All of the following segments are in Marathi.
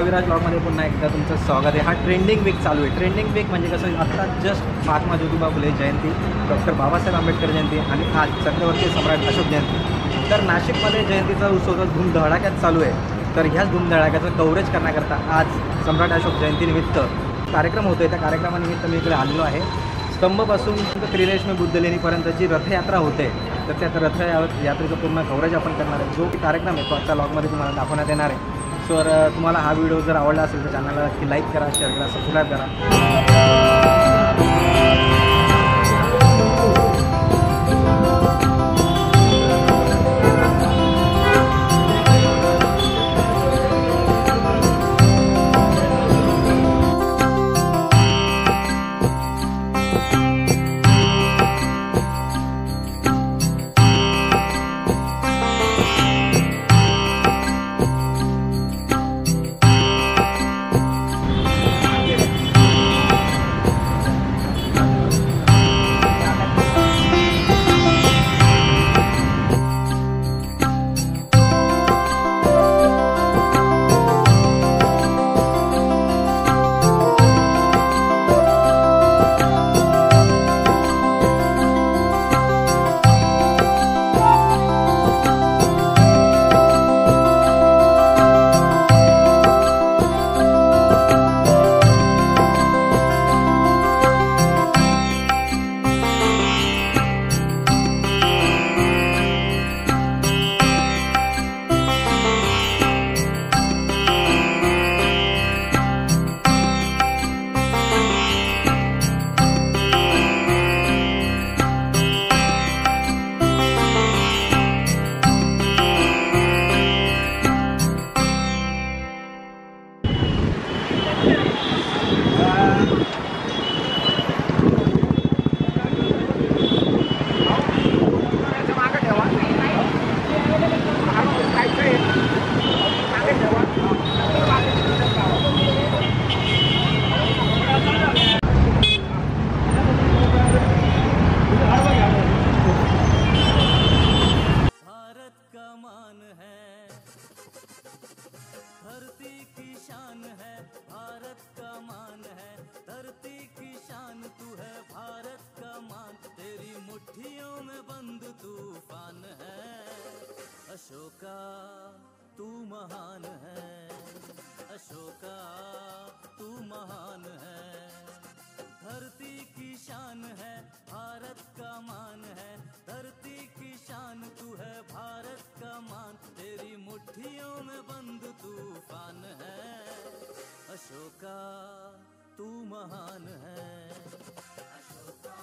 महाविराज ब्लॉगमध्ये पुन्हा एकदा तुमचं स्वागत आहे। हा ट्रेंडिंग वीक चालू आहे। ट्रेंडिंग वीक म्हणजे कसं, आत्ता जस्ट महात्मा ज्योतिबा फुले जयंती, डॉक्टर बाबासाहेब आंबेडकर जयंती आणि आज चक्रवर्ती सम्राट अशोक जयंती। तर नाशिकमध्ये जयंतीचा उत्सव धूमधडाक्यात चालू आहे। तर ह्याच धूमधडाक्याचं कव्हरेज करण्याकरता आज सम्राट अशोक जयंतीनिमित्त कार्यक्रम होतो आहे। त्या कार्यक्रमानिमित्त मी इकडे आलेलो आहे। स्तंभपासून त्रिनेश्मी बुद्धलेणीपर्यंतची रथयात्रा होते। तर त्या रथयात्रेचं पूर्ण कव्हरेज आपण करणार आहे। जो की कार्यक्रम आहे तो आजच्या ब्लॉगमध्ये तुम्हाला दाखवण्यात येणार आहे। सर तुम्हाला हा व्हिडिओ जर आवडला असेल तर चॅनलला नक्की लाईक करा, शेअर करा, सबस्क्राईब करा। अशोका तू महान है, अशोका तू महान है। धरती की शान है, भारत का मान है। धरती की शान तू है, भारत का मान। तेरी मुट्ठियों में बंद तूफान है। अशोका तू महान है, अशोका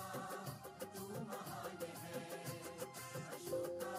तू महान है, अशोका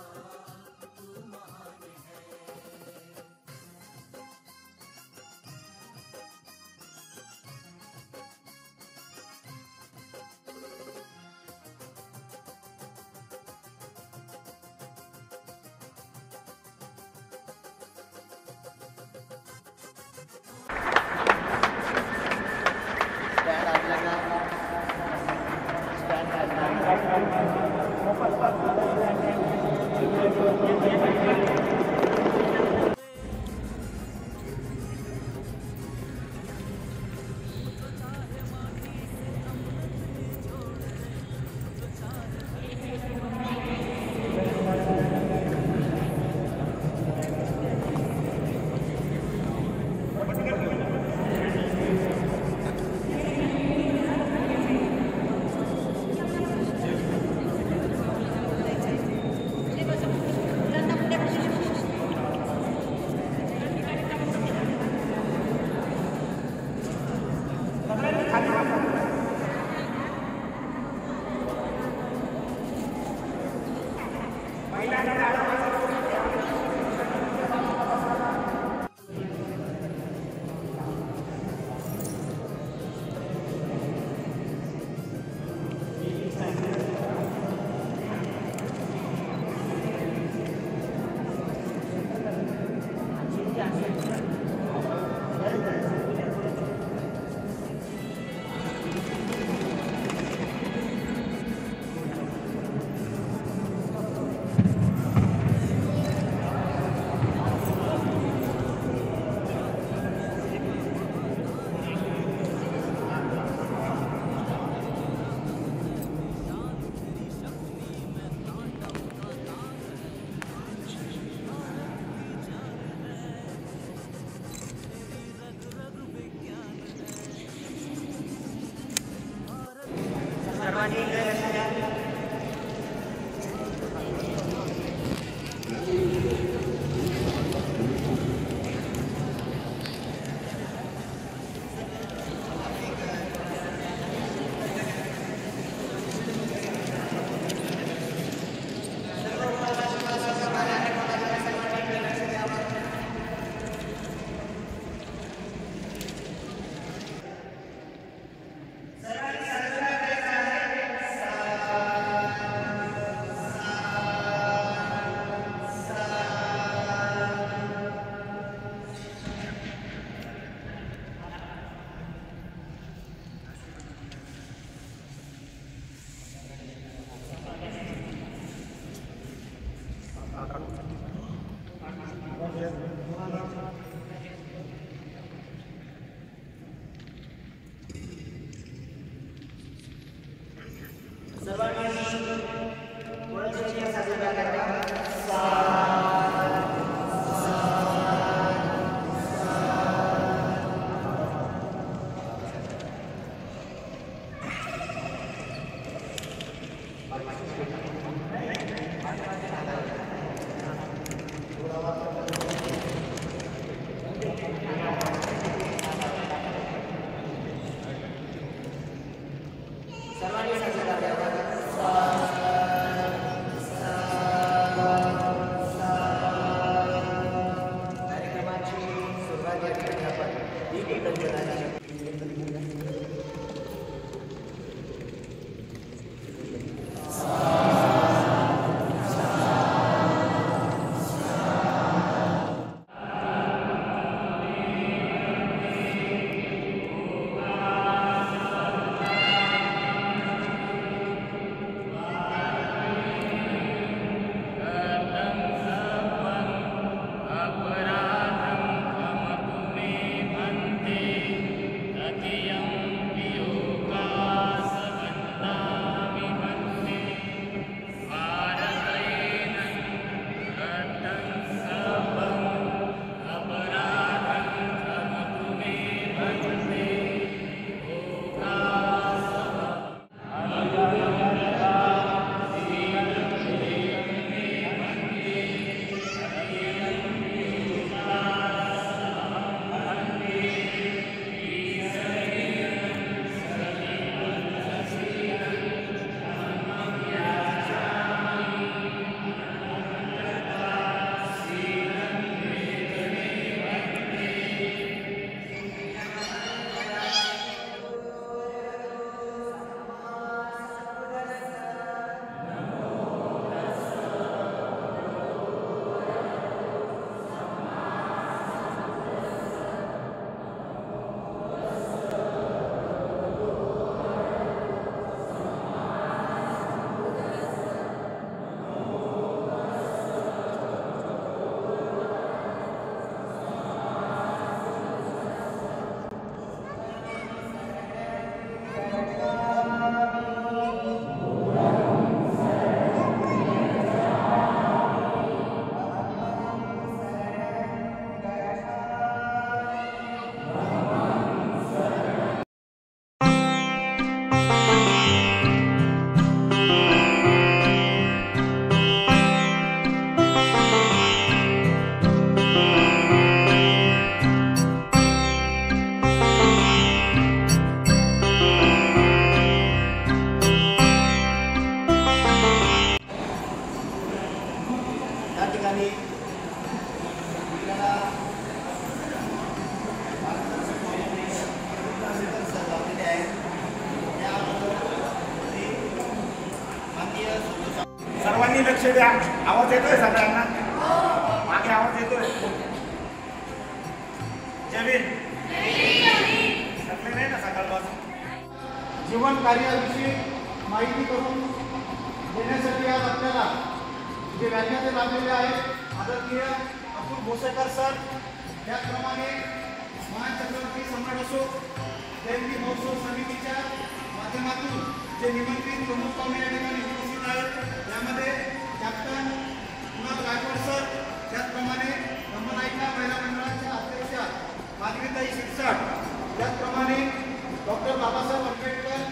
सर्वांनी लक्ष द्या. आवाज येतोय सगळ्यांना? मागे आवाज येतोय? जमीन नाही ना सकाळपासून. जीवन कार्याविषयी माहिती करून देण्यासाठी आज आपल्याला जे व्याख्याते लाभलेले आहेत आदरणीय अतुल भोसेकर सर, त्याचप्रमाणे महान छत्रपती सम्राट अशोक जयंती महोत्सव समितीच्या माध्यमातून जे निमंत्रित प्रमुख पाहुणे या ठिकाणी उपस्थित आहेत, त्यामध्ये कॅप्टन कुणाल गायकवाड सर, त्याचप्रमाणे ब्रह्मनायिका महिला मंडळाच्या अध्यक्षा माधवीताई शिरसाट, त्याचप्रमाणे डॉक्टर बाबासाहेब आंबेडकर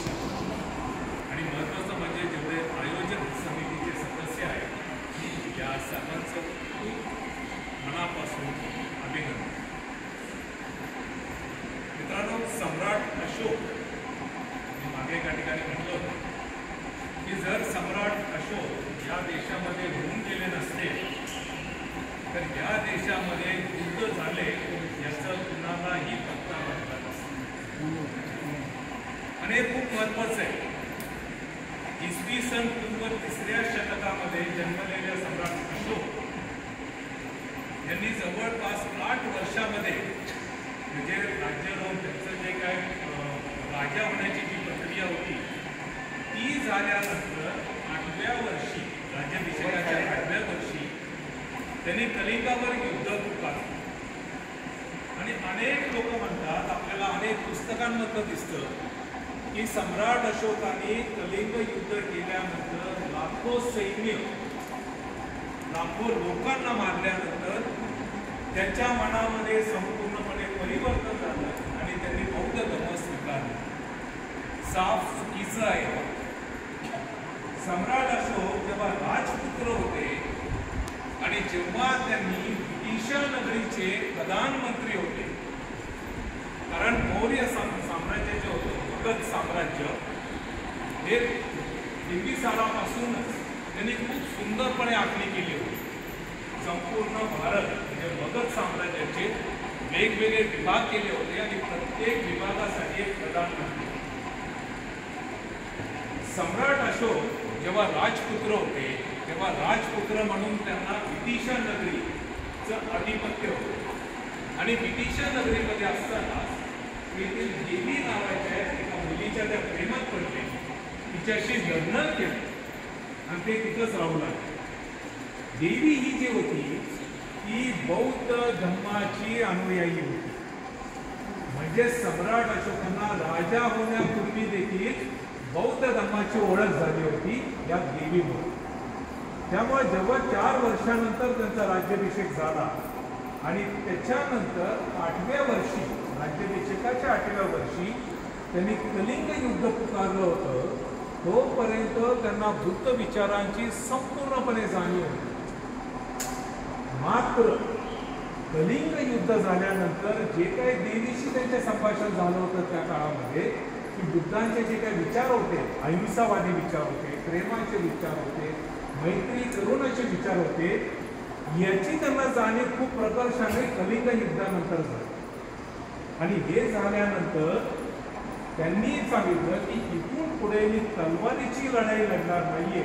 आणि महत्त्वाचं म्हणजे जेवढे आयोजक समितीचे सदस्य आहेत या सर्वांचं खूप मनापासून अभिनंदन. मित्रांनो, सम्राट अशोक मी मागे एका ठिकाणी म्हटलं होतं की जर सम्राट अशोक या देशामध्ये होऊन गेले नसते तर या देशामध्ये युद्ध झाले याचं कुणालाही पत्ता लागला नसता. आणि हे खूप महत्त्वाचं आहे. इसवी सन पूर्व 3ऱ्या शतकामध्ये जन्मलेल्या सम्राट अशोक यांनी जवळपास 8 वर्षामध्ये म्हणजे राज्यारोहण त्यांचं जे काय राजा होण्याची जी प्रक्रिया होती ती झाल्यानंतर 8व्या वर्षी राज्याभिषेकाच्या 8व्या वर्षी त्यांनी कलिंगावर युद्ध पुकारलं. आणि अनेक लोक म्हणतात, आपल्याला अनेक पुस्तकांमधलं दिसतं की सम्राट अशोकाने कलिंग युद्ध केल्यानंतर लाखो सैन्य लाखो लोकांना मारल्यानंतर त्यांच्या मनामध्ये संपूर्णपणे परिवर्तन झालं आणि त्यांनी बौद्ध धर्म स्वीकारला. साफ चुकीचं आहे. सम्राट अशोक जेव्हा राजपुत्र होते आणि जेव्हा त्यांनी ईशा नगरीचे प्रधानमंत्री होते, कारण मौर्य साम्राज्य जे होतं मगध साम्राज्य हे बिंबिसारापासूनच त्यांनी खूप सुंदरपणे आखणी केली होती. संपूर्ण भारत म्हणजे मगध साम्राज्याचे वेगवेगळे विभाग केले होते आणि प्रत्येक विभागासाठी एक प्रधानमंत्री. सम्राट अशोक जेव्हा राजपुत्र होते तेव्हा राजपुत्र म्हणून त्यांना विदिशा नगरीचं आधिपत्य होतं. आणि विदिशा नगरीमध्ये असताना येथील देवी नावाच्या एका मुलीच्या त्या प्रेमात पडले, तिच्याशी लग्न केलं आणि ते तिथंच राहू लागले. देवी ही जी होती ती बौद्ध धर्माची अनुयायी होती. म्हणजे सम्राट अशोकांना राजा होण्यापूर्वी देखील बौद्ध धर्माची ओळख झाली होती या देवीमुळे. त्यामुळे जेव्हा 4 वर्षानंतर त्यांचा राज्याभिषेक झाला आणि त्याच्यानंतर 8व्या वर्षी राज्याभिषेकाच्या 8व्या वर्षी त्यांनी कलिंग युद्ध पुकारलं होतं, तोपर्यंत त्यांना बुद्ध विचारांची संपूर्णपणे जाणीव होती. मात्र कलिंग युद्ध झाल्यानंतर जे काही देवीशी त्यांचे संभाषण झालं होतं त्या काळामध्ये की बुद्धांचे जे काही विचार होते, अहिंसावादी विचार होते, प्रेमाचे विचार होते, मैत्री करुणाचे विचार होते, याची त्यांना जाणीव खूप प्रकर्षाने कलिंग युद्धानंतर झाली. आणि हे झाल्यानंतर त्यांनी सांगितलं की इथून पुढे मी तलवारीची लढाई लढणार नाहीये,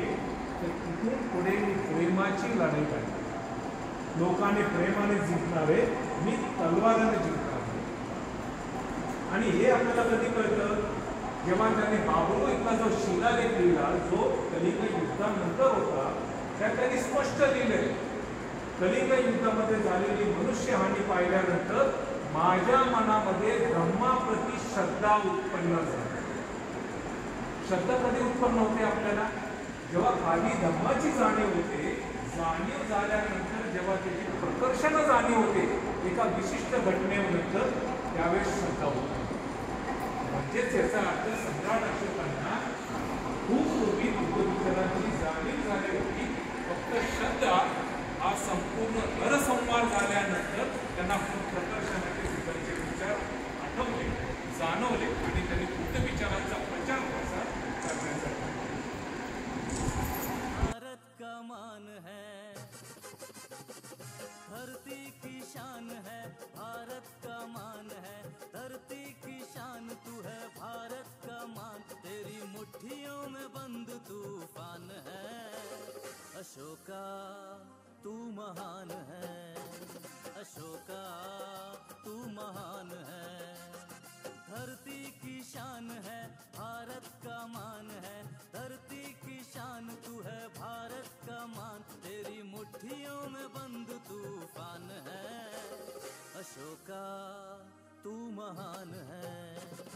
तर इथून पुढे मी प्रेमाची लढाई लढणार. लोकांनी प्रेमाने जिंकणारे, मी तलवाराने जिंकणार. आणि हे आपल्याला कधी कळतं जेव्हा त्यांनी बाबरो इथला जो शिलालेख लिहिला, जो कलिंग युद्धानंतर होता, त्यात त्यांनी स्पष्ट लिहिले कलिंग युद्धामध्ये झालेली मनुष्यहानी पाहिल्यानंतर माझ्या मनामध्ये धर्माप्रती श्रद्धा उत्पन्न झाली. श्रद्धा कधी उत्पन्न होते आपल्याला? जेव्हा खाली धम्माची जाणीव होते, जाणीव झाल्यानंतर जेव्हा त्याची प्रकर्षण जाणीव होते एका विशिष्ट घटनेनंतर, त्यावेळेस श्रद्धा होते. म्हणजेच याचा अर्थ सम्राट अशोकांना खूप पूर्वी बुद्धविचारांची जाणीव झाली होती. फक्त श्रद्धा हा संपूर्ण नरसंवार झाल्यानंतर त्यांना प्रकर्षणाचे बुद्धांचे विचार आठवले, जाणवले आणि त्यांनी बुद्ध विचारांचा प्रचार प्रसार करण्यासाठी. भारत का मान है, धरती की शान है, भारत का मान है, धरती की शान तू है, भारत का मान, तेरी मुट्ठियों में बंद तूफान है. अशोका तू महान है, अशोका तू महान है, धरती की शान है, भारत का मान है, धरती की शान तू है, भारत का मान, तेरी मुट्ठियों में बंद तूफान है. अशोका तू महान है.